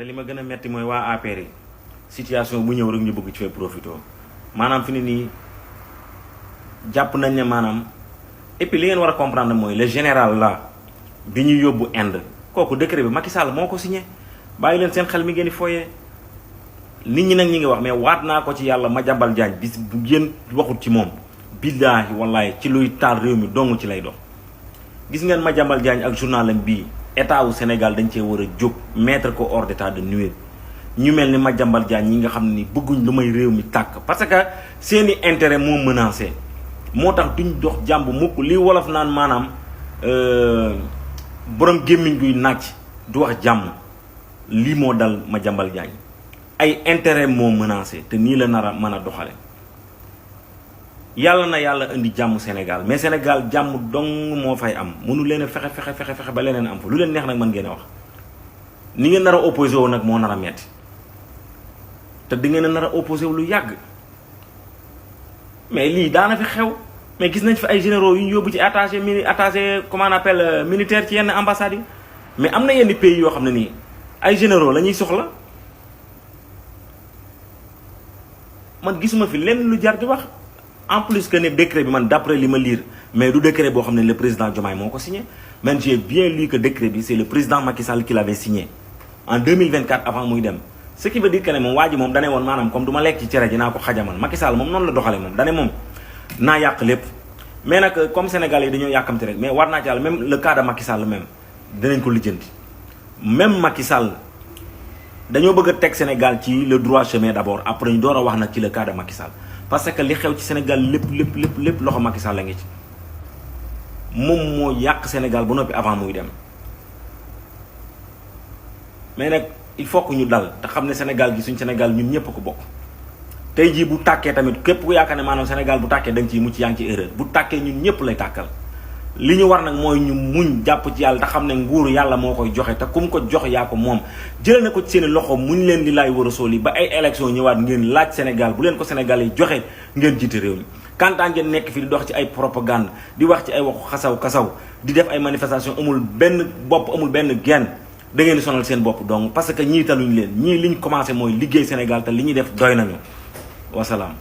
da li ma gën a metti mooy waa APR yi situation bu ñëw rek ñu bëgg ci fay profité maanaam fi ne nii jàpp nañ ne maanaam et puis li ngeen war a comprendre mooy le général là bi ñu yóbbu Inde kooku décret bi Macky Sall moo ko signé bàyyi leen seen xel mi ngeen di foyee nit ñi nag ñi ngi wax mais waat naa ko ci yàlla Madiambal Diagne bis bu ngeen waxut ci moom billaahi wallaahi ci luy taal réew mi dong ci lay dox. gis ngeen Madiambal Diagne ak journalam bii état wu Sénégal dañ cee war a jóg mettre ko hors d'état de nuire ñu mel ni Madiambal Diagne ñi nga xam ne ni bëgguñ lu may réew mi tàkk parce que seeni intérêt moo menacé moo tax duñ dox jàmb mukk li wolof naan maanaam borom gémmiñ guy nàcc du wax jàmm lii moo dal Madiambal Diagne ay intérêt moo menacé te nii la nar a mën a doxale yàlla na yàlla indi jàmm Sénégal mais Sénégal jàmm dong moo fay am mënu leen a fexe ba leneen am fa lu leen neex nag mën ngeen a wax ni ngeen nar a opposé wu nag moo nar a metti te di ngeen a nar a opposé wu lu yàgg mais lii daana fi xew mais gis nañ fi ay généraux yu ñu yóbbu ci attaché comment on appelle militaire ci yenn ambassades yi mais am na yenn pays yoo xam ne nii ay généraux la ñuy soxla man gisuma fi lenn lu jar di wax en plus que ne décret bi man d'après li ma lire mais du décret boo xam ne le président Diomaye moo ko signé man j'ai bien lu que décret bi c'est le président Macky Sall qui l'avait signé en 2024 avant muy dem ce qui veut dire que ne moom waa ji moom dane woon maanaam comme du ma lekk ci cere ji naa ko xajamal Macky Sall moom noonu la doxale moom dane moom naa yàq lépp mais nag comme Sénégal yi dañoo yàkkamti rek mais war naa ci yàlla même le cas de Macky Sall même dinañ ko lijjanti même Macky Sall dañoo bëgg a teg Sénégal ci le droit chemin d'abord après ñu door a wax nag ci le cas de Macky Sall parce que li xew ci Sénégal lépp loxo Macky Sall la ngi ci moom moo yàq Sénégal ba noppi avant muy dem mais nag il faut que ñu dal te xam ne Sénégal gi suñ Sénégal ñun ñëpp ko bokk tey jii bu tàkkee tamit képp ku yaakaar ne maanaam Sénégal bu tàkkee da nga ciy mucc yaa ngi ci erreur bu tàkkee ñun ñëpp lay tàkkal li ñu war nag mooy ñu muñ jàpp ci yàlla te xam ne nguur yàlla moo koy joxe te kum ko jox yaa ko moom jëlee na ko ci seen i loxo muñ leen di laay war a sóol yi ba ay élection ñëwaat ngeen laaj Sénégal bu leen ko Sénégal yi joxe ngeen jiite réew mi kantaa ngeen nekk fi di dox ci ay propagande di wax ci ay waxu kasaw di def ay manifestation amul benn bopp amul benn genn da ngeen di sonal seen bopp donc parce que ñii taluñ leen ñii liñ commencé mooy liggéey Sénégal te li ñuy def doy nañu wasalaam